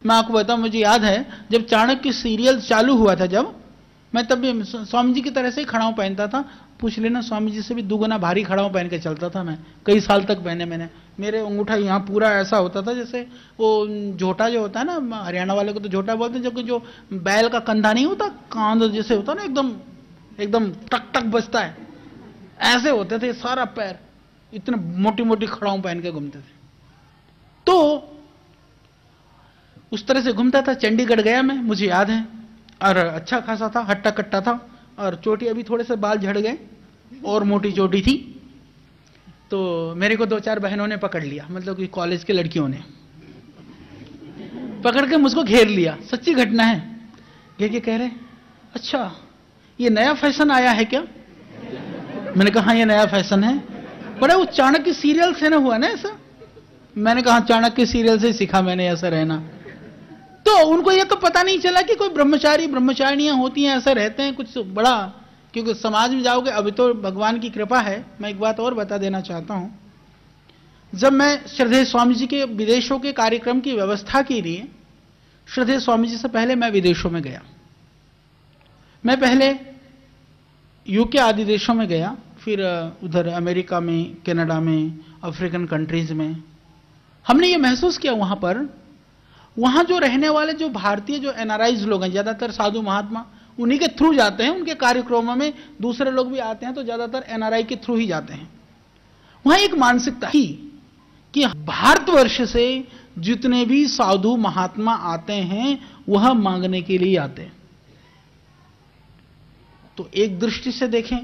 मैं आपको बताऊं, मुझे याद है जब चाणक्य सीरियल चालू हुआ था, जब मैं तब भी स्वामी जी की तरह से ही खड़ाऊं पहनता था। पूछ लेना, स्वामी जी से भी दुगुना भारी खड़ाऊं पहन के चलता था मैं, कई साल तक पहने मैंने। मेरे अंगूठा यहाँ पूरा ऐसा होता था जैसे वो झोटा जो होता है ना, हरियाणा वाले को तो झोटा बोलते हैं, जबकि जो बैल का कंधा नहीं होता, कांध जैसे होता ना, एकदम एकदम टक टक बजता है, ऐसे होते थे सारा पैर, इतने मोटी मोटी खड़ाऊं पहन के घूमते थे। तो उस तरह से घूमता था। चंडीगढ़ गया मैं, मुझे याद है, और अच्छा खासा था, हट्टा कट्टा था, और चोटी अभी थोड़े से बाल झड़ गए और मोटी चोटी थी। तो मेरे को 2-4 बहनों ने पकड़ लिया, मतलब कि कॉलेज के लड़कियों ने पकड़ के मुझको घेर लिया, सच्ची घटना है। घेर के कह रहे, अच्छा ये नया फैशन आया है क्या? मैंने कहा हाँ ये नया फैशन है। बड़ा वो चाणक्य सीरियल से ना हुआ ना ऐसा? मैंने कहा चाणक्य सीरियल से सीखा मैंने ऐसा रहना। तो उनको ये तो पता नहीं चला कि कोई ब्रह्मचारी ब्रह्मचारिणियां होती हैं, ऐसा रहते हैं कुछ बड़ा। क्योंकि समाज में जाओगे, अभी तो भगवान की कृपा है। मैं एक बात और बता देना चाहता हूं, जब मैं श्रद्धेय स्वामी जी के विदेशों के कार्यक्रम की व्यवस्था के लिए, श्रद्धेय स्वामी जी से पहले मैं विदेशों में गया। मैं पहले यूके आदि देशों में गया, फिर उधर अमेरिका में, कनाडा में, अफ्रीकन कंट्रीज में। हमने ये महसूस किया वहां पर, वहां जो रहने वाले जो भारतीय जो एनआरआईज लोग हैं, ज्यादातर साधु महात्मा उन्हीं के थ्रू जाते हैं। उनके कार्यक्रमों में दूसरे लोग भी आते हैं तो ज्यादातर एनआरआई के थ्रू ही जाते हैं। वहां एक मानसिकता थी कि भारतवर्ष से जितने भी साधु महात्मा आते हैं वह मांगने के लिए आते हैं। तो एक दृष्टि से देखें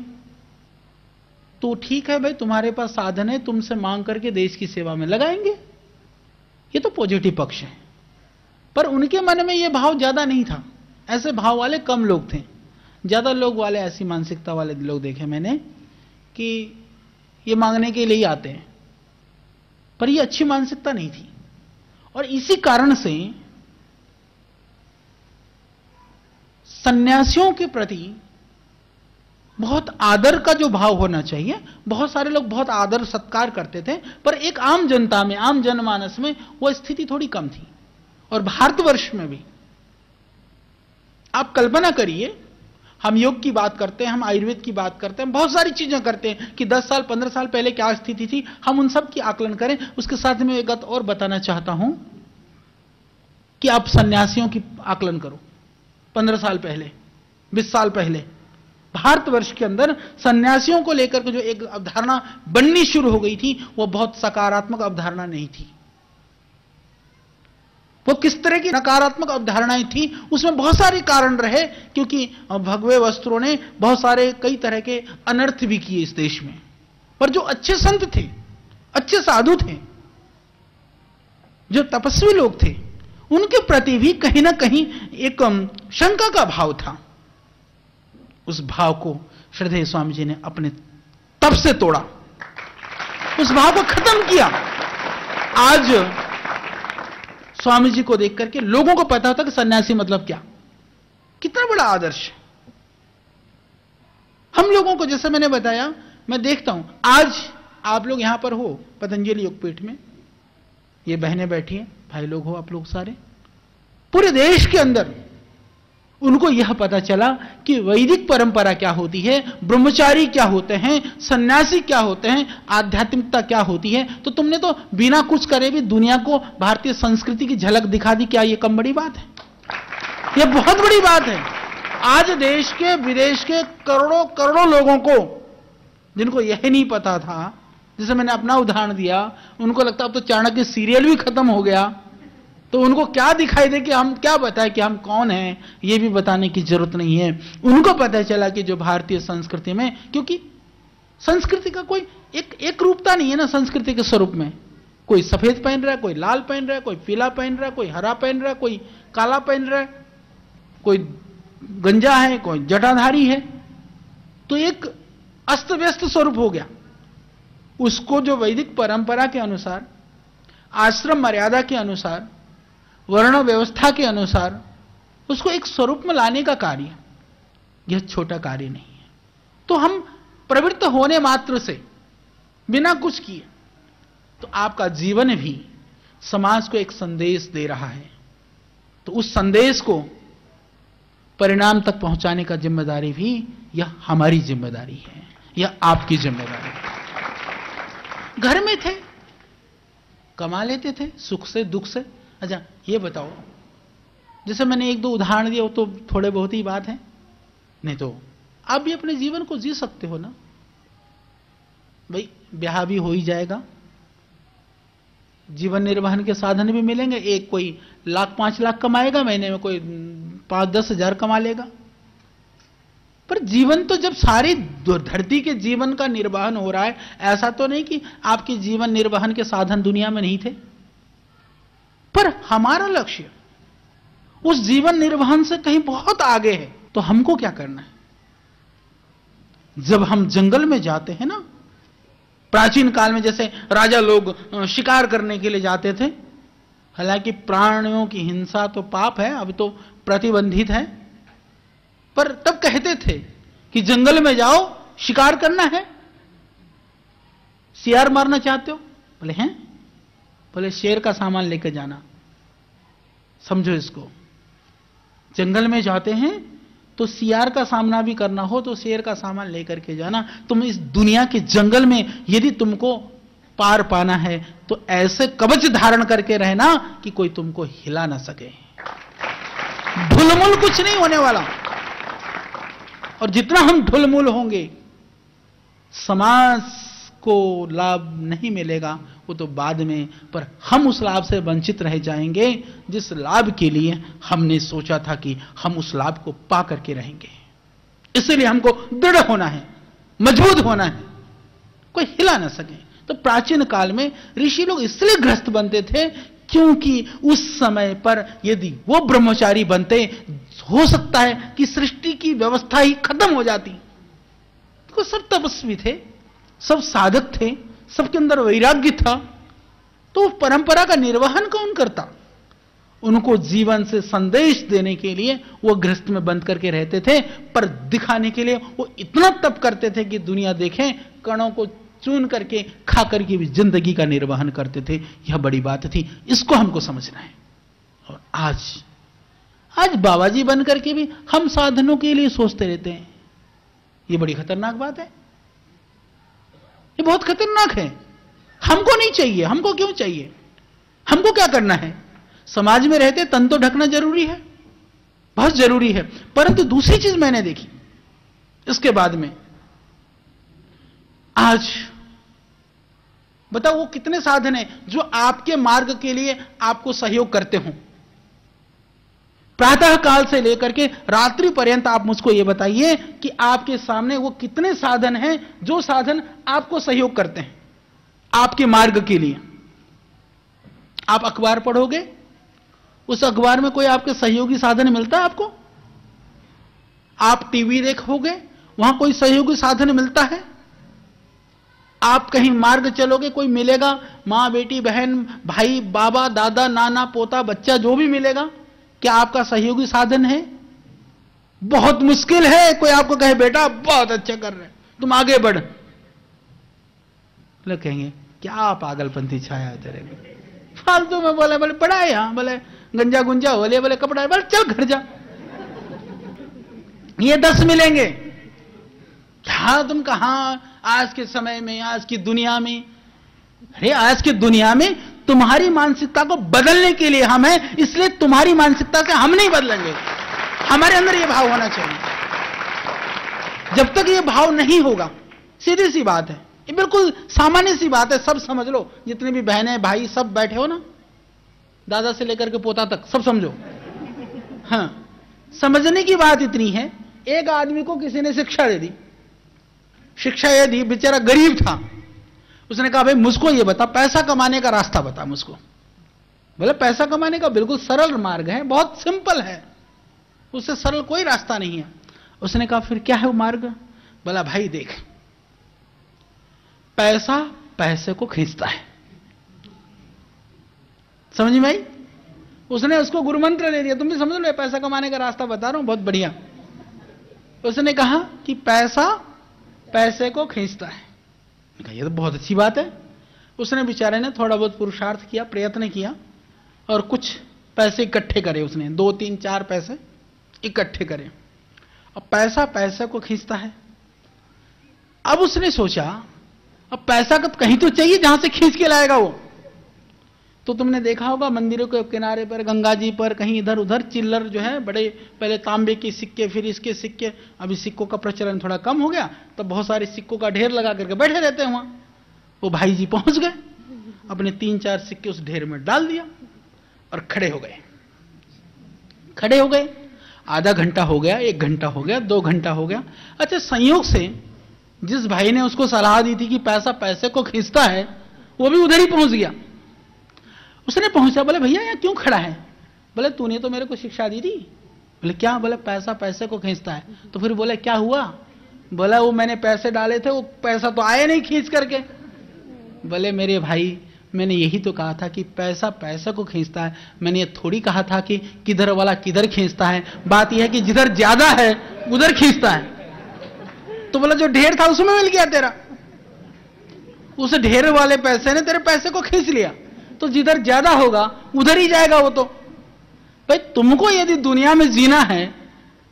तो ठीक है भाई, तुम्हारे पास साधन है, तुमसे मांग करके देश की सेवा में लगाएंगे, ये तो पॉजिटिव पक्ष है। पर उनके मन में यह भाव ज्यादा नहीं था, ऐसे भाव वाले कम लोग थे। ज्यादा लोग वाले ऐसी मानसिकता वाले लोग देखे मैंने कि ये मांगने के लिए ही आते हैं। पर ये अच्छी मानसिकता नहीं थी, और इसी कारण से सन्यासियों के प्रति बहुत आदर का जो भाव होना चाहिए, बहुत सारे लोग बहुत आदर सत्कार करते थे, पर एक आम जनता में, आम जनमानस में वह स्थिति थोड़ी कम थी। और भारतवर्ष में भी आप कल्पना करिए, हम योग की बात करते हैं, हम आयुर्वेद की बात करते हैं, बहुत सारी चीजें करते हैं कि 10 साल 15 साल पहले क्या स्थिति थी, हम उन सब की आकलन करें। उसके साथ में एक बात और बताना चाहता हूं कि आप सन्यासियों की आकलन करो। 15 साल पहले, 20 साल पहले भारतवर्ष के अंदर सन्यासियों को लेकर के जो एक अवधारणा बननी शुरू हो गई थी, वह बहुत सकारात्मक अवधारणा नहीं थी। वो किस तरह की नकारात्मक अवधारणाएं थी, उसमें बहुत सारे कारण रहे, क्योंकि भगवे वस्त्रों ने बहुत सारे कई तरह के अनर्थ भी किए इस देश में। पर जो अच्छे संत थे, अच्छे साधु थे, जो तपस्वी लोग थे, उनके प्रति भी कहीं ना कहीं एक शंका का भाव था। उस भाव को श्रद्धेय स्वामी जी ने अपने तप से तोड़ा, उस भाव को खत्म किया। आज स्वामी जी को देख करके लोगों को पता होता कि सन्यासी मतलब क्या, कितना बड़ा आदर्श। हम लोगों को, जैसे मैंने बताया, मैं देखता हूं आज आप लोग यहां पर हो पतंजलि योगपीठ में, ये बहनें बैठी हैं, भाई लोग हो आप लोग सारे, पूरे देश के अंदर उनको यह पता चला कि वैदिक परंपरा क्या होती है, ब्रह्मचारी क्या होते हैं, सन्यासी क्या होते हैं, आध्यात्मिकता क्या होती है। तो तुमने तो बिना कुछ करे भी दुनिया को भारतीय संस्कृति की झलक दिखा दी। क्या यह कम बड़ी बात है? यह बहुत बड़ी बात है। आज देश के विदेश के करोड़ों करोड़ों लोगों को, जिनको यह नहीं पता था, जैसे मैंने अपना उदाहरण दिया, उनको लगता अब तो चाणक्य सीरियल भी खत्म हो गया, तो उनको क्या दिखाई दे कि हम क्या बताएं कि हम कौन हैं, ये भी बताने की जरूरत नहीं है। उनको पता चला कि जो भारतीय संस्कृति में, क्योंकि संस्कृति का कोई एक रूपता नहीं है ना संस्कृति के स्वरूप में। कोई सफेद पहन रहा है, कोई लाल पहन रहा है, कोई पीला पहन रहा है, कोई हरा पहन रहा है, कोई काला पहन रहा है, कोई गंजा है, कोई जटाधारी है। तो एक अस्त व्यस्त स्वरूप हो गया। उसको जो वैदिक परंपरा के अनुसार, आश्रम मर्यादा के अनुसार, वर्ण व्यवस्था के अनुसार उसको एक स्वरूप में लाने का कार्य, यह छोटा कार्य नहीं है। तो हम प्रवृत्त होने मात्र से, बिना कुछ किए, तो आपका जीवन भी समाज को एक संदेश दे रहा है। तो उस संदेश को परिणाम तक पहुंचाने का जिम्मेदारी भी यह हमारी जिम्मेदारी है, यह आपकी जिम्मेदारी है। घर में थे, कमा लेते थे सुख से दुख से। अच्छा ये बताओ, जैसे मैंने एक दो उदाहरण दिए वो तो थोड़े बहुत ही बात है, नहीं तो आप भी अपने जीवन को जी सकते हो ना भाई। ब्याह भी हो ही जाएगा, जीवन निर्वहन के साधन भी मिलेंगे। एक कोई 1,00,000 5 लाख कमाएगा महीने में, कोई 5-10 हजार कमा लेगा। पर जीवन तो जब सारी धरती के जीवन का निर्वहन हो रहा है, ऐसा तो नहीं कि आपके जीवन निर्वहन के साधन दुनिया में नहीं थे। पर हमारा लक्ष्य उस जीवन निर्वहन से कहीं बहुत आगे है। तो हमको क्या करना है? जब हम जंगल में जाते हैं ना, प्राचीन काल में जैसे राजा लोग शिकार करने के लिए जाते थे, हालांकि प्राणियों की हिंसा तो पाप है, अब तो प्रतिबंधित है, पर तब कहते थे कि जंगल में जाओ, शिकार करना है। सियार मारना चाहते हो? बोले हैं, बोले शेर का सामान लेकर जाना। समझो इसको, जंगल में जाते हैं तो सियार का सामना भी करना हो तो शेर का सामान लेकर के जाना। तुम इस दुनिया के जंगल में यदि तुमको पार पाना है तो ऐसे कवच धारण करके रहना कि कोई तुमको हिला ना सके। ढुलमुल कुछ नहीं होने वाला, और जितना हम ढुलमुल होंगे समाज को लाभ नहीं मिलेगा, वो तो बाद में, पर हम उस लाभ से वंचित रह जाएंगे जिस लाभ के लिए हमने सोचा था कि हम उस लाभ को पा करके रहेंगे। इसलिए हमको दृढ़ होना है, मजबूत होना है, कोई हिला ना सके। तो प्राचीन काल में ऋषि लोग इसलिए ग्रस्त बनते थे क्योंकि उस समय पर यदि वो ब्रह्मचारी बनते, हो सकता है कि सृष्टि की व्यवस्था ही खत्म हो जाती। तो सब तपस्वी थे, सब साधक थे, सबके अंदर वैराग्य था, तो परंपरा का निर्वहन कौन करता? उनको जीवन से संदेश देने के लिए वो गृहस्थ में बंद करके रहते थे, पर दिखाने के लिए वो इतना तप करते थे कि दुनिया देखें, कणों को चून करके खा करके भी जिंदगी का निर्वहन करते थे। यह बड़ी बात थी, इसको हमको समझना है। और आज बाबाजी बन करके भी हम साधनों के लिए सोचते रहते हैं, यह बड़ी खतरनाक बात है, ये बहुत खतरनाक है। हमको नहीं चाहिए। हमको क्यों चाहिए? हमको क्या करना है? समाज में रहते तन तो ढकना जरूरी है, बहुत जरूरी है, परंतु दूसरी चीज मैंने देखी इसके बाद में, आज बताओ वो कितने साधन हैं जो आपके मार्ग के लिए आपको सहयोग करते हों। प्रातः काल से लेकर के रात्रि पर्यंत आप मुझको यह बताइए कि आपके सामने वो कितने साधन हैं जो साधन आपको सहयोग करते हैं आपके मार्ग के लिए। आप अखबार पढ़ोगे, उस अखबार में कोई आपके सहयोगी साधन मिलता है आपको? आप टीवी देखोगे, वहां कोई सहयोगी साधन मिलता है? आप कहीं मार्ग चलोगे, कोई मिलेगा, मां बेटी बहन भाई बाबा दादा नाना पोता बच्चा जो भी मिलेगा, क्या आपका सहयोगी साधन है? बहुत मुश्किल है कोई आपको कहे बेटा बहुत अच्छा कर रहे तुम आगे बढ़। लोग कहेंगे क्या पागलपंथी छाया है तेरे को, फालतू में बोले पढ़ा है, यहां बोले गंजा गुंजा हो लिया, बोले कपड़ा है, बोले चल घर जा। ये 10 मिलेंगे क्या? तुम कहां आज के समय में, आज की दुनिया में? अरे आज की दुनिया में तुम्हारी मानसिकता को बदलने के लिए हम हैं, इसलिए तुम्हारी मानसिकता से हम नहीं बदलेंगे। हमारे अंदर यह भाव होना चाहिए। जब तक यह भाव नहीं होगा, सीधी सी बात है, ये बिल्कुल सामान्य सी बात है, सब समझ लो, जितने भी बहनें भाई सब बैठे हो ना, दादा से लेकर के पोता तक सब समझो। हां, समझने की बात इतनी है, एक आदमी को किसी ने शिक्षा दे दी, शिक्षा यह दी, बेचारा गरीब था, उसने कहा भाई मुझको ये बता, पैसा कमाने का रास्ता बता मुझको। बोले पैसा कमाने का बिल्कुल सरल मार्ग है, बहुत सिंपल है, उससे सरल कोई रास्ता नहीं है। उसने कहा फिर क्या है वो मार्ग? बोला भाई देख, पैसा पैसे को खींचता है, समझ में आई? उसने उसको गुरु मंत्र ले दिया, तुम भी समझ लो, पैसा कमाने का रास्ता बता रहा हूं, बहुत बढ़िया। उसने कहा कि पैसा पैसे को खींचता है। ये तो बहुत अच्छी बात है। उसने बेचारे ने थोड़ा बहुत पुरुषार्थ किया, प्रयत्न किया, और कुछ पैसे इकट्ठे करे उसने, 2 3 4 पैसे इकट्ठे करे। अब पैसा पैसे को खींचता है। अब उसने सोचा अब पैसा का कहीं तो चाहिए जहां से खींच के लाएगा वो। तो तुमने देखा होगा मंदिरों के किनारे पर, गंगा जी पर, कहीं इधर उधर चिल्लर जो है, बड़े पहले तांबे के सिक्के, फिर इसके सिक्के, अभी सिक्कों का प्रचलन थोड़ा कम हो गया, तो बहुत सारे सिक्कों का ढेर लगा करके बैठे रहते हैं वहां। वो भाई जी पहुंच गए, अपने 3 4 सिक्के उस ढेर में डाल दिया और खड़े हो गए। खड़े हो गए, आधा घंटा हो गया, 1 घंटा हो गया, 2 घंटा हो गया। अच्छा, संयोग से जिस भाई ने उसको सलाह दी थी कि पैसा पैसे को खींचता है, वो भी उधर ही पहुंच गया। उसने पहुंचा, बोले भैया यहाँ क्यों खड़ा है? बोले तूने तो मेरे को शिक्षा दी थी। बोले क्या? बोले पैसा पैसे को खींचता है। तो फिर बोले क्या हुआ? बोला वो मैंने पैसे डाले थे, वो पैसा तो आया नहीं खींच करके। बोले मेरे भाई, मैंने यही तो कहा था कि पैसा पैसे को खींचता है, मैंने ये थोड़ी कहा था कि किधर वाला किधर खींचता है। बात यह है कि जिधर ज्यादा है उधर खींचता है। तो बोला जो ढेर था उसमें मिल गया तेरा, उस ढेर वाले पैसे ने तेरे पैसे को खींच लिया, तो जिधर ज्यादा होगा उधर ही जाएगा वो। तो भाई तुमको यदि दुनिया में जीना है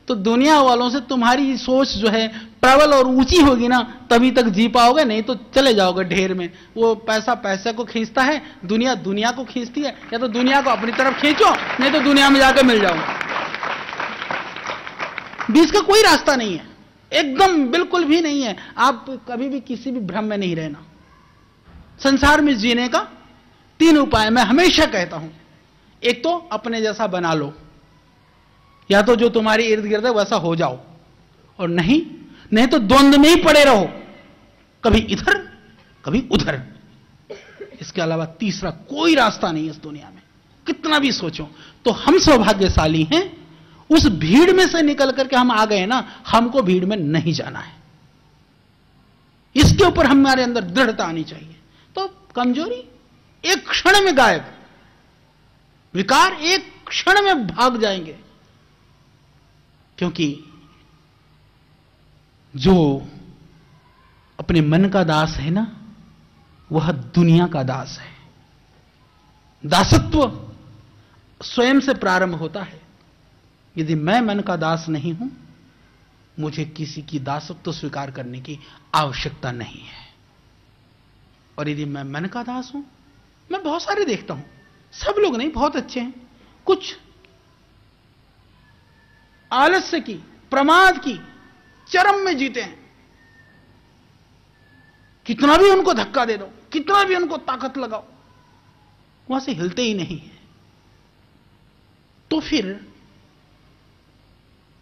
तो दुनिया वालों से तुम्हारी सोच जो है प्रबल और ऊंची होगी ना, तभी तक जी पाओगे, नहीं तो चले जाओगे ढेर में। वो पैसा पैसे को खींचता है, दुनिया दुनिया को खींचती है। या तो दुनिया को अपनी तरफ खींचो, नहीं तो दुनिया में जाकर मिल जाओ। बीच का कोई रास्ता नहीं है, एकदम बिल्कुल भी नहीं है। आप कभी भी किसी भी भ्रम में नहीं रहना। संसार में जीने का 3 उपाय मैं हमेशा कहता हूं। एक तो अपने जैसा बना लो, या तो जो तुम्हारी इर्द गिर्द है वैसा हो जाओ, और नहीं तो द्वंद्व में ही पड़े रहो, कभी इधर कभी उधर। इसके अलावा तीसरा कोई रास्ता नहीं है इस दुनिया में, कितना भी सोचो। तो हम सौभाग्यशाली हैं, उस भीड़ में से निकल करके हम आ गए ना, हमको भीड़ में नहीं जाना है। इसके ऊपर हमारे अंदर दृढ़ता आनी चाहिए। तो कमजोरी एक क्षण में गायब, विकार एक क्षण में भाग जाएंगे। क्योंकि जो अपने मन का दास है ना, वह दुनिया का दास है। दासत्व स्वयं से प्रारंभ होता है। यदि मैं मन का दास नहीं हूं, मुझे किसी की दासत्व स्वीकार करने की आवश्यकता नहीं है। और यदि मैं मन का दास हूं, मैं बहुत सारे देखता हूं, सब लोग नहीं, बहुत अच्छे हैं, कुछ आलस्य की, प्रमाद की चरम में जीते हैं। कितना भी उनको धक्का दे दो, कितना भी उनको ताकत लगाओ, वहां से हिलते ही नहीं है। तो फिर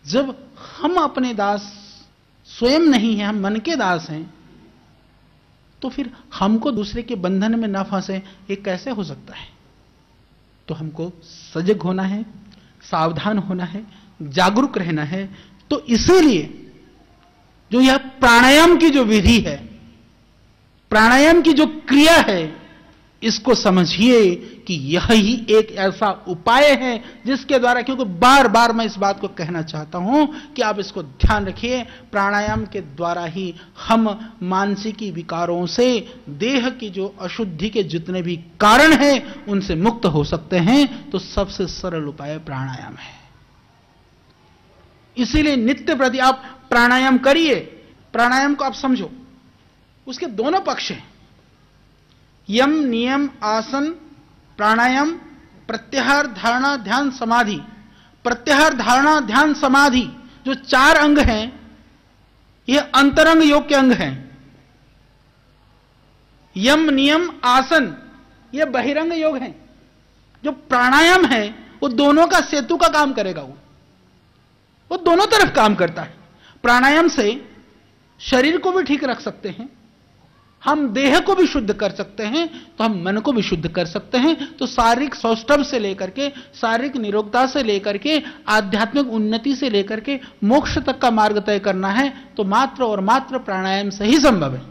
जब हम अपने दास स्वयं नहीं हैं, हम मन के दास हैं, तो फिर हमको दूसरे के बंधन में ना फंसे, ये कैसे हो सकता है? तो हमको सजग होना है, सावधान होना है, जागरूक रहना है। तो इसीलिए जो यह प्राणायाम की जो विधि है, प्राणायाम की जो क्रिया है, इसको समझिए कि यह ही एक ऐसा उपाय है जिसके द्वारा, क्योंकि बार बार मैं इस बात को कहना चाहता हूं कि आप इसको ध्यान रखिए, प्राणायाम के द्वारा ही हम मानसिकी विकारों से, देह की जो अशुद्धि के जितने भी कारण हैं, उनसे मुक्त हो सकते हैं। तो सबसे सरल उपाय प्राणायाम है। इसीलिए नित्य प्रति आप प्राणायाम करिए। प्राणायाम को आप समझो, उसके दोनों पक्ष हैं, यम नियम आसन प्राणायाम, प्रत्याहार धारणा ध्यान समाधि। प्रत्याहार धारणा ध्यान समाधि जो 4 अंग हैं, ये अंतरंग योग के अंग हैं। यम नियम आसन ये बहिरंग योग हैं। जो प्राणायाम है वो दोनों का सेतु का काम करेगा। वो दोनों तरफ काम करता है। प्राणायाम से शरीर को भी ठीक रख सकते हैं, हम देह को भी शुद्ध कर सकते हैं, तो हम मन को भी शुद्ध कर सकते हैं। तो शारीरिक सौष्ठव से लेकर के, शारीरिक निरोगता से लेकर के, आध्यात्मिक उन्नति से लेकर के मोक्ष तक का मार्ग तय करना है तो मात्र और मात्र प्राणायाम से ही संभव है।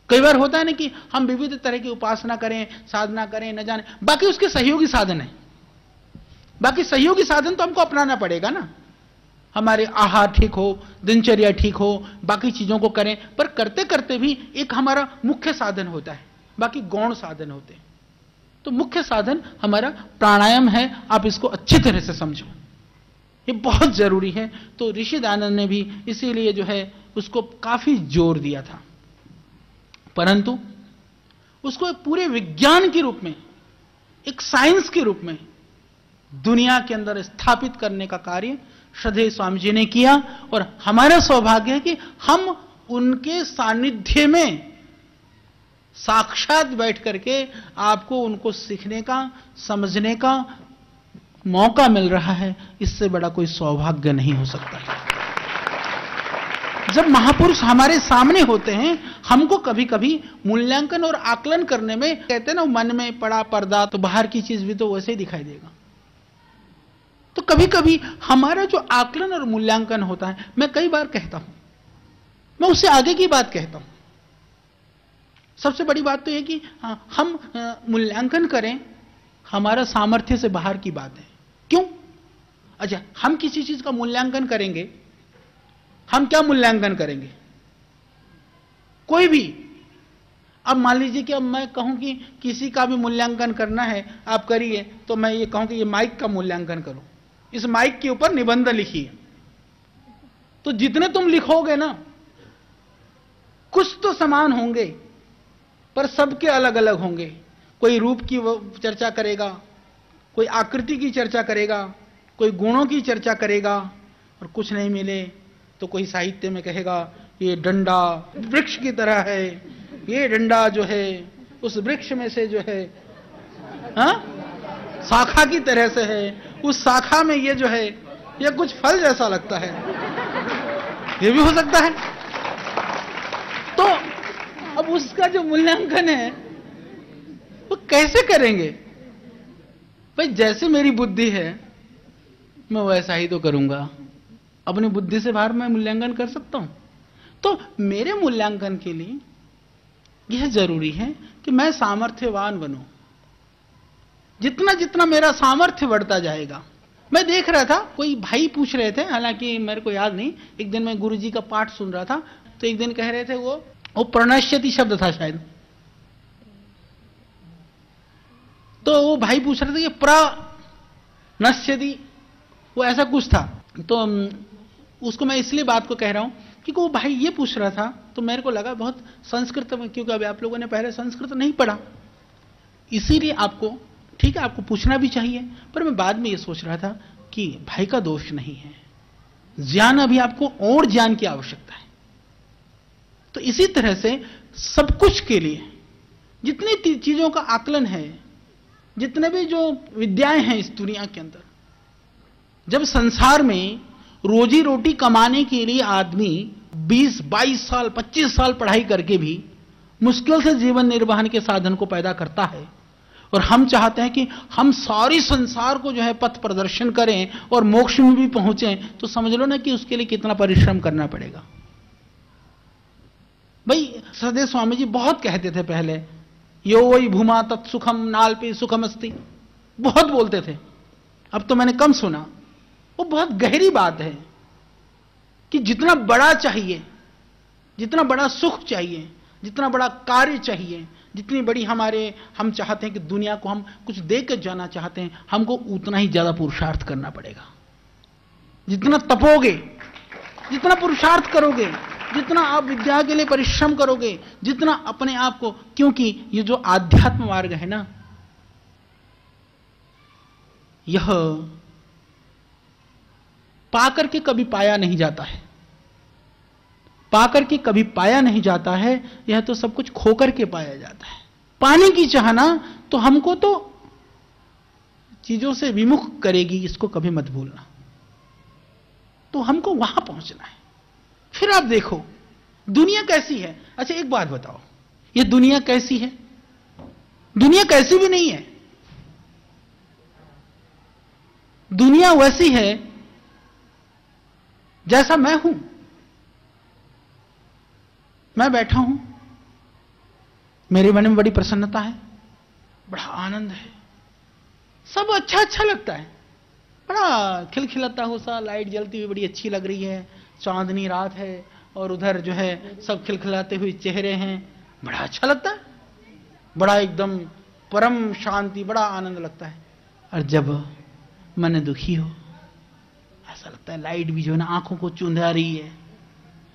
कई बार होता है ना कि हम विविध तरह की उपासना करें, साधना करें, न जाने, बाकी उसके सहयोगी साधन है। बाकी सहयोगी साधन तो हमको अपनाना पड़ेगा ना। हमारे आहार ठीक हो, दिनचर्या ठीक हो, बाकी चीजों को करें, पर करते करते भी एक हमारा मुख्य साधन होता है, बाकी गौण साधन होते हैं। तो मुख्य साधन हमारा प्राणायाम है, आप इसको अच्छी तरह से समझो, ये बहुत जरूरी है। तो ऋषि दयानंद ने भी इसीलिए जो है उसको काफी जोर दिया था, परंतु उसको एक पूरे विज्ञान के रूप में, एक साइंस के रूप में दुनिया के अंदर स्थापित करने का कार्य श्रद्धेय स्वामी जी ने किया। और हमारा सौभाग्य है कि हम उनके सानिध्य में साक्षात बैठ करके आपको उनको सीखने का, समझने का मौका मिल रहा है। इससे बड़ा कोई सौभाग्य नहीं हो सकता है। जब महापुरुष हमारे सामने होते हैं, हमको कभी कभी मूल्यांकन और आकलन करने में, कहते हैं ना मन में पड़ा पर्दा तो बाहर की चीज भी तो वैसे ही दिखाई देगा। तो कभी कभी हमारा जो आकलन और मूल्यांकन होता है, मैं कई बार कहता हूं, मैं उससे आगे की बात कहता हूं। सबसे बड़ी बात तो यह कि हम मूल्यांकन करें, हमारा सामर्थ्य से बाहर की बात है। क्यों? अच्छा, हम किसी चीज का मूल्यांकन करेंगे, हम क्या मूल्यांकन करेंगे? कोई भी। अब मान लीजिए कि अब मैं कहूं कि किसी का भी मूल्यांकन करना है, आप करिए, तो मैं ये कहूं कि ये माइक का मूल्यांकन करो, इस माइक के ऊपर निबंध लिखिए। तो जितने तुम लिखोगे ना, कुछ तो समान होंगे, पर सबके अलग अलग होंगे। कोई रूप की चर्चा करेगा, कोई आकृति की चर्चा करेगा, कोई गुणों की चर्चा करेगा, और कुछ नहीं मिले तो कोई साहित्य में कहेगा ये डंडा वृक्ष की तरह है, ये डंडा जो है उस वृक्ष में से जो है शाखा की तरह से है, उस शाखा में ये जो है ये कुछ फल जैसा लगता है। ये भी हो सकता है। तो अब उसका जो मूल्यांकन है वो कैसे करेंगे? भाई जैसे मेरी बुद्धि है मैं वैसा ही तो करूंगा। अपनी बुद्धि से बाहर मैं मूल्यांकन कर सकता हूं? तो मेरे मूल्यांकन के लिए यह जरूरी है कि मैं सामर्थ्यवान बनूं। जितना जितना मेरा सामर्थ्य बढ़ता जाएगा। मैं देख रहा था, कोई भाई पूछ रहे थे, हालांकि मेरे को याद नहीं, एक दिन मैं गुरुजी का पाठ सुन रहा था, तो एक दिन कह रहे थे वो प्रणश्यति शब्द था शायद, तो वो भाई पूछ रहे थे कि प्रणश्यति, वो ऐसा कुछ था। तो उसको मैं इसलिए बात को कह रहा हूं क्योंकि वो भाई ये पूछ रहा था, तो मेरे को लगा बहुत संस्कृत में, क्योंकि अभी आप लोगों ने पहले संस्कृत नहीं पढ़ा, इसीलिए आपको, ठीक है आपको पूछना भी चाहिए, पर मैं बाद में ये सोच रहा था कि भाई का दोष नहीं है, ज्ञान अभी आपको और ज्ञान की आवश्यकता है। तो इसी तरह से सब कुछ के लिए जितनी चीजों का आकलन है, जितने भी जो विद्याएं हैं इस दुनिया के अंदर, जब संसार में रोजी रोटी कमाने के लिए आदमी 20-22 साल 25 साल पढ़ाई करके भी मुश्किल से जीवन निर्वाहन के साधन को पैदा करता है, और हम चाहते हैं कि हम सारी संसार को जो है पथ प्रदर्शन करें और मोक्ष में भी पहुंचें, तो समझ लो ना कि उसके लिए कितना परिश्रम करना पड़ेगा। भाई सदैव स्वामी जी बहुत कहते थे पहले, यो वही भूमा तत्सुखम नाल्पे सुखमस्ति, बहुत बोलते थे। अब तो मैंने कम सुना। वो बहुत गहरी बात है कि जितना बड़ा चाहिए, जितना बड़ा सुख चाहिए, जितना बड़ा कार्य चाहिए, जितनी बड़ी हम चाहते हैं कि दुनिया को हम कुछ देकर जाना चाहते हैं, हमको उतना ही ज्यादा पुरुषार्थ करना पड़ेगा। जितना तपोगे, जितना पुरुषार्थ करोगे, जितना आप विद्या के लिए परिश्रम करोगे, जितना अपने आप को, क्योंकि ये जो आध्यात्म मार्ग है ना, यह पाकर के कभी पाया नहीं जाता है, पाकर के कभी पाया नहीं जाता है, यह तो सब कुछ खोकर के पाया जाता है। पाने की चाहना तो हमको तो चीजों से विमुख करेगी, इसको कभी मत भूलना। तो हमको वहां पहुंचना है। फिर आप देखो दुनिया कैसी है। अच्छा एक बात बताओ, ये दुनिया कैसी है? दुनिया कैसी भी नहीं है। दुनिया वैसी है जैसा मैं हूं। मैं बैठा हूं, मेरे मन में बड़ी प्रसन्नता है, बड़ा आनंद है, सब अच्छा अच्छा लगता है, बड़ा खिलखिलाता हो सा, लाइट जलती हुई बड़ी अच्छी लग रही है, चांदनी रात है, और उधर जो है सब खिलखिलाते हुए चेहरे हैं, बड़ा अच्छा लगता है, बड़ा एकदम परम शांति, बड़ा आनंद लगता है। और जब मन दुखी हो, ऐसा लगता है लाइट भी जो है ना आंखों को चुंधा रही है,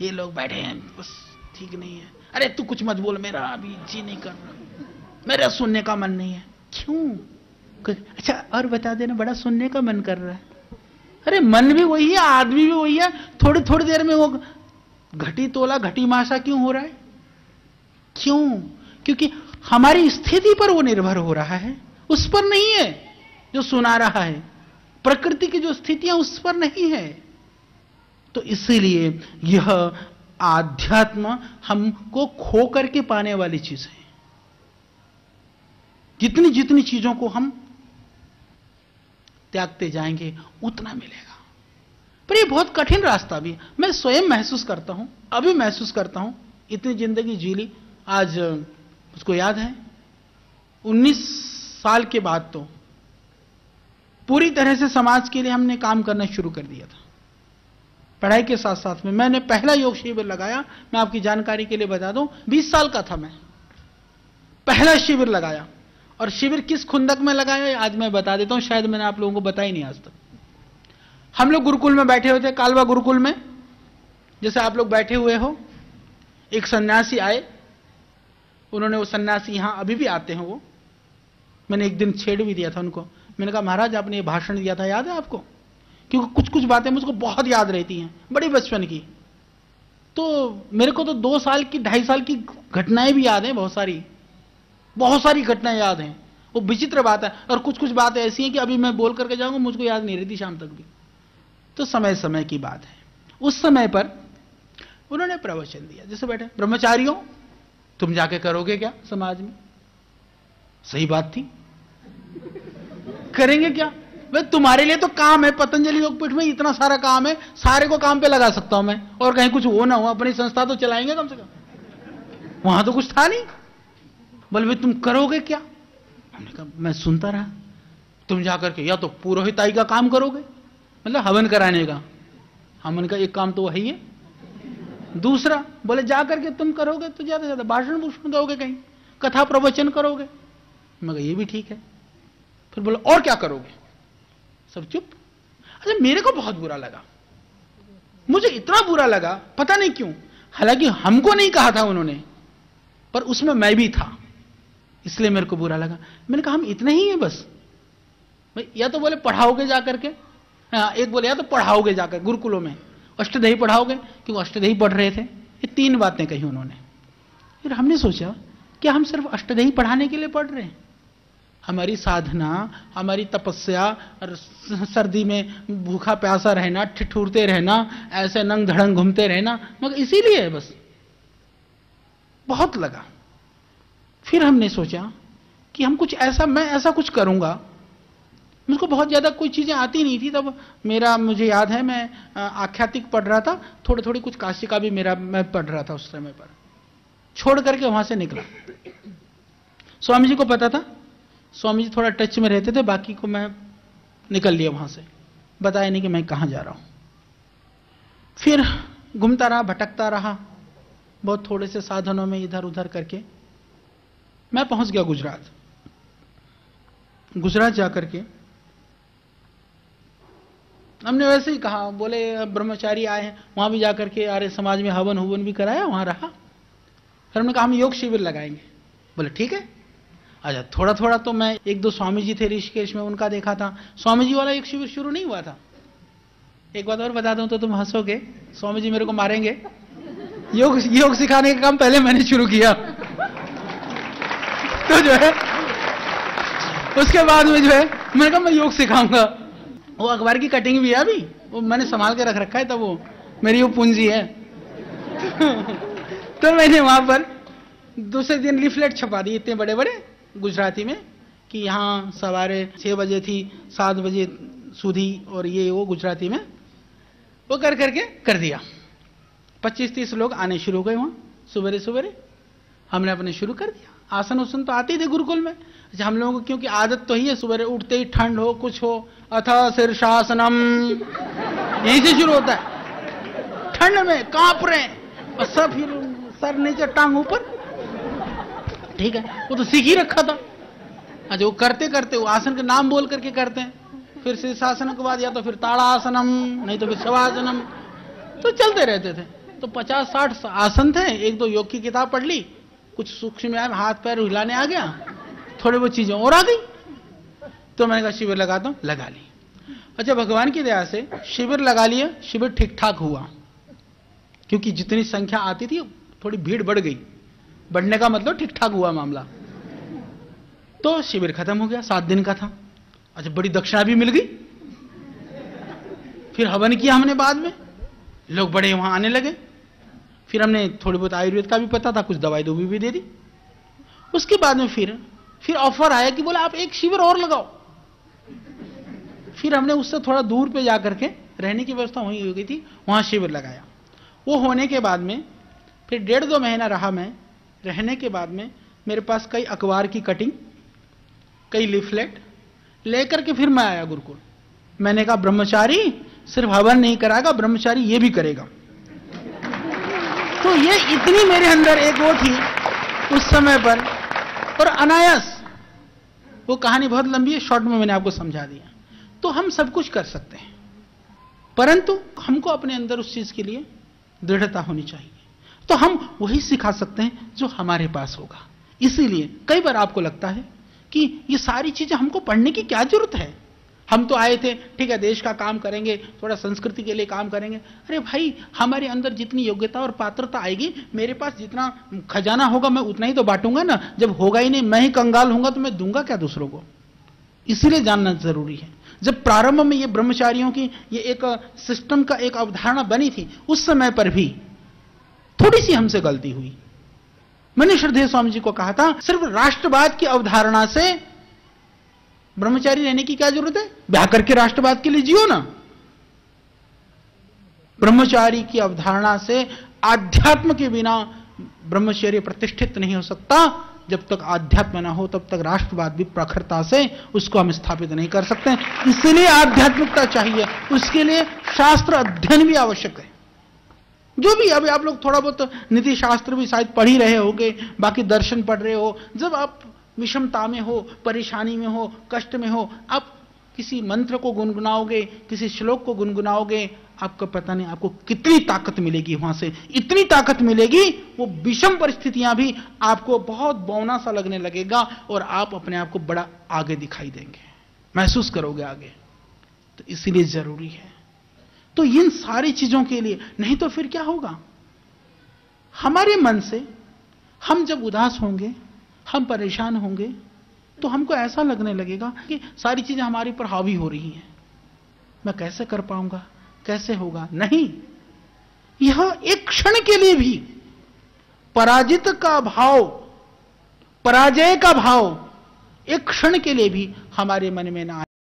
ये लोग बैठे हैं बस ठीक नहीं है, अरे तू कुछ मत बोल, मेरा अभी जी नहीं कर रहा, मेरा सुनने का मन नहीं है। क्यों? अच्छा और बता देना, बड़ा सुनने का मन कर रहा है। अरे मन भी वही है, आदमी भी वही है, थोड़ी थोड़ी देर में वो घटी तोला घटी मासा क्यों हो रहा है? क्यों? क्योंकि हमारी स्थिति पर वो निर्भर हो रहा है, उस पर नहीं है जो सुना रहा है। प्रकृति की जो स्थितियां उस पर नहीं है। तो इसीलिए यह आध्यात्म हमको खो करके पाने वाली चीज है। जितनी जितनी चीजों को हम त्यागते जाएंगे उतना मिलेगा। पर यह बहुत कठिन रास्ता भी है। मैं स्वयं महसूस करता हूं, अभी महसूस करता हूं, इतनी जिंदगी जी ली। आज उसको याद है 19 साल के बाद तो पूरी तरह से समाज के लिए हमने काम करना शुरू कर दिया था। पढ़ाई के साथ साथ में मैंने पहला योग शिविर लगाया। मैं आपकी जानकारी के लिए बता दूं, 20 साल का था मैं, पहला शिविर लगाया। और शिविर किस खुंदक में लगाया आज मैं बता देता हूं, शायद मैंने आप लोगों को बताया नहीं आज तक। हम लोग गुरुकुल में बैठे हुए थे, कालवा गुरुकुल में, जैसे आप लोग बैठे हुए हो। एक सन्यासी आए, उन्होंने, वो सन्यासी यहां अभी भी आते हैं वो, मैंने एक दिन छेड़ भी दिया था उनको। मैंने कहा महाराज आपने ये भाषण दिया था, याद है आपको? क्योंकि कुछ कुछ बातें मुझको बहुत याद रहती हैं, बड़ी बचपन की। तो मेरे को तो 2 साल की 2.5 साल की घटनाएं भी याद हैं, बहुत सारी घटनाएं याद हैं। वो विचित्र बात है। और कुछ कुछ बातें ऐसी हैं कि अभी मैं बोल करके जाऊंगा, मुझको याद नहीं रहती शाम तक भी। तो समय समय की बात है। उस समय पर उन्होंने प्रवचन दिया, जैसे बैठे, ब्रह्मचारियों तुम जाके करोगे क्या समाज में? सही बात थी, करेंगे क्या भाई? तुम्हारे लिए तो काम है, पतंजलि योगपीठ में इतना सारा काम है, सारे को काम पे लगा सकता हूं मैं, और कहीं कुछ हो ना हो अपनी संस्था तो चलाएंगे कम से कम। वहां तो कुछ था नहीं। बोले भाई तुम करोगे क्या? हमने कहा मैं सुनता रहा। तुम जाकर के या तो पुरोहिताई का काम करोगे, मतलब हवन कराने का, हवन का एक काम तो वही है। दूसरा बोले जाकर के तुम करोगे तो ज्यादा से ज्यादा भाषण भूषण दोगे, कहीं कथा प्रवचन करोगे। मैं कहा ये भी ठीक है। फिर बोले और क्या करोगे? सब चुप। अच्छा मेरे को बहुत बुरा लगा, मुझे इतना बुरा लगा पता नहीं क्यों। हालांकि हमको नहीं कहा था उन्होंने, पर उसमें मैं भी था, इसलिए मेरे को बुरा लगा। मैंने कहा हम इतने ही हैं बस भाई। या तो बोले पढ़ाओगे जाकर के, एक बोले या तो पढ़ाओगे जाकर गुरुकुलों में, अष्टदही पढ़ाओगे, क्योंकि अष्टदही पढ़ रहे थे। ये 3 बातें कही उन्होंने। फिर हमने सोचा कि हम सिर्फ अष्टदही पढ़ाने के लिए पढ़ रहे हैं? हमारी साधना, हमारी तपस्या, सर्दी में भूखा प्यासा रहना, ठिठुरते रहना, ऐसे नंग धड़ंग घूमते रहना, मगर इसीलिए है बस। बहुत लगा। फिर हमने सोचा कि हम कुछ ऐसा, मैं ऐसा कुछ करूंगा। मुझको बहुत ज्यादा कोई चीजें आती नहीं थी तब। मुझे याद है मैं आख्यातिक पढ़ रहा था, थोड़ी थोड़ी कुछ काशिका भी मैं पढ़ रहा था उस समय पर। छोड़ करके वहां से निकला। स्वामी जी को पता था, स्वामी जी थोड़ा टच में रहते थे, बाकी को मैं निकल लिया वहां से, बताया नहीं कि मैं कहां जा रहा हूं। फिर घूमता रहा, भटकता रहा, बहुत थोड़े से साधनों में इधर उधर करके मैं पहुंच गया गुजरात। गुजरात जाकर के हमने वैसे ही कहा, बोले ब्रह्मचारी आए हैं, वहां भी जाकर के आर्य समाज में हवन हुवन भी कराया, वहां रहा। फिर हमने कहा हम योग शिविर लगाएंगे। बोले ठीक है। अच्छा थोड़ा थोड़ा तो मैं 1-2 स्वामी जी थे ऋषिकेश में, उनका देखा था। स्वामी जी वाला एक शिविर शुरू नहीं हुआ था। एक बात और बता दूं तो तुम हंसोगे, स्वामी जी मेरे को मारेंगे। योग सिखाने का काम पहले मैंने शुरू किया, तो जो है उसके बाद में जो है मैंने कहा मैं योग सिखाऊंगा। वो अखबार की कटिंग भी है अभी, वो मैंने संभाल के रख रखा है, तब वो मेरी वो पूंजी है। तो मैंने वहां पर दूसरे दिन लीफलेट छपा दी इतने बड़े बड़े गुजराती में कि यहाँ सवारे 6 बजे थी, 7 बजे सुधी, और ये वो गुजराती में वो कर करके कर दिया। 25-30 लोग आने शुरू हो गए वहां सुबह सुबह। हमने अपने शुरू कर दिया। आसन उसन तो आते थे गुरुकुल में। अच्छा हम लोगों को क्योंकि आदत तो ही है, सुबह उठते ही ठंड हो कुछ हो, अथ शीर्षासनम, यहीं से शुरू होता है। ठंड में कांप रहे और सब फिर सर नीचे टांग ऊपर, ठीक है, वो तो सीख ही रखा था। अच्छा, वो करते करते वो आसन के नाम बोल करके करते हैं, फिर शीर्षासन के बाद या तो फिर ताड़ासनम, नहीं तो फिर शवासनम, तो चलते रहते थे। तो 50-60 आसन थे। एक दो योग की किताब पढ़ ली, कुछ सूक्ष्म व्यायाम, हाथ पैर हिलाने आ गया, थोड़ी बहुत चीजें और आ गई। तो मैंने कहा शिविर लगाता हूं, लगा ली। अच्छा, भगवान की दया से शिविर लगा लिया, शिविर ठीक ठाक हुआ, क्योंकि जितनी संख्या आती थी थोड़ी भीड़ बढ़ गई। बढ़ने का मतलब ठीक ठाक हुआ मामला। तो शिविर खत्म हो गया, 7 दिन का था। अच्छा, बड़ी दक्षिणा भी मिल गई। फिर हवन किया हमने, बाद में लोग बड़े वहां आने लगे। फिर हमने थोड़ी बहुत आयुर्वेद का भी पता था, कुछ दवाई भी दे दी। उसके बाद में फिर ऑफर आया कि बोले आप एक शिविर और लगाओ। फिर हमने उससे थोड़ा दूर पे जाकर के, रहने की व्यवस्था वहीं हो गई थी, वहां शिविर लगाया। वो होने के बाद में फिर 1.5-2 महीना रहा मैं। रहने के बाद में मेरे पास कई अखबार की कटिंग, कई लिफलेट लेकर के फिर मैं आया गुरुकुल। मैंने कहा ब्रह्मचारी सिर्फ हवन नहीं कराएगा, ब्रह्मचारी ये भी करेगा। तो ये इतनी मेरे अंदर एक वो थी उस समय पर, और अनायास, वो कहानी बहुत लंबी है, शॉर्ट में मैंने आपको समझा दिया। तो हम सब कुछ कर सकते हैं, परंतु हमको अपने अंदर उस चीज के लिए दृढ़ता होनी चाहिए। तो हम वही सिखा सकते हैं जो हमारे पास होगा। इसीलिए कई बार आपको लगता है कि ये सारी चीजें हमको पढ़ने की क्या जरूरत है, हम तो आए थे, ठीक है, देश का काम करेंगे, थोड़ा संस्कृति के लिए काम करेंगे। अरे भाई, हमारे अंदर जितनी योग्यता और पात्रता आएगी, मेरे पास जितना खजाना होगा मैं उतना ही तो बांटूंगा ना। जब होगा ही नहीं, मैं ही कंगाल होऊंगा, तो मैं दूंगा क्या दूसरों को? इसीलिए जानना जरूरी है। जब प्रारंभ में ये ब्रह्मचारियों की ये एक सिस्टम का एक अवधारणा बनी थी, उस समय पर भी थोड़ी सी हमसे गलती हुई। मैंने श्रद्धेय स्वामी जी को कहा था, सिर्फ राष्ट्रवाद की अवधारणा से ब्रह्मचारी रहने की क्या जरूरत है? ब्याह करके राष्ट्रवाद के लिए जियो ना। ब्रह्मचारी की अवधारणा से आध्यात्म के बिना ब्रह्मचर्य प्रतिष्ठित नहीं हो सकता। जब तक आध्यात्म ना हो तब तक राष्ट्रवाद भी प्रखरता से उसको हम स्थापित नहीं कर सकते। इसलिए आध्यात्मिकता चाहिए, उसके लिए शास्त्र अध्ययन भी आवश्यक है। जो भी, अभी आप लोग थोड़ा बहुत नीति शास्त्र भी शायद पढ़ ही रहे होगे, बाकी दर्शन पढ़ रहे हो। जब आप विषमता में हो, परेशानी में हो, कष्ट में हो, आप किसी मंत्र को गुनगुनाओगे, किसी श्लोक को गुनगुनाओगे, आपको पता नहीं आपको कितनी ताकत मिलेगी वहां से। इतनी ताकत मिलेगी, वो विषम परिस्थितियां भी आपको बहुत बौना सा लगने लगेगा और आप अपने आप को बड़ा आगे दिखाई देंगे, महसूस करोगे आगे। तो इसीलिए जरूरी है। तो इन सारी चीजों के लिए, नहीं तो फिर क्या होगा? हमारे मन से हम जब उदास होंगे, हम परेशान होंगे, तो हमको ऐसा लगने लगेगा कि सारी चीजें हमारे ऊपर हावी हो रही हैं। मैं कैसे कर पाऊंगा, कैसे होगा? नहीं, यह एक क्षण के लिए भी पराजित का भाव, पराजय का भाव एक क्षण के लिए भी हमारे मन में ना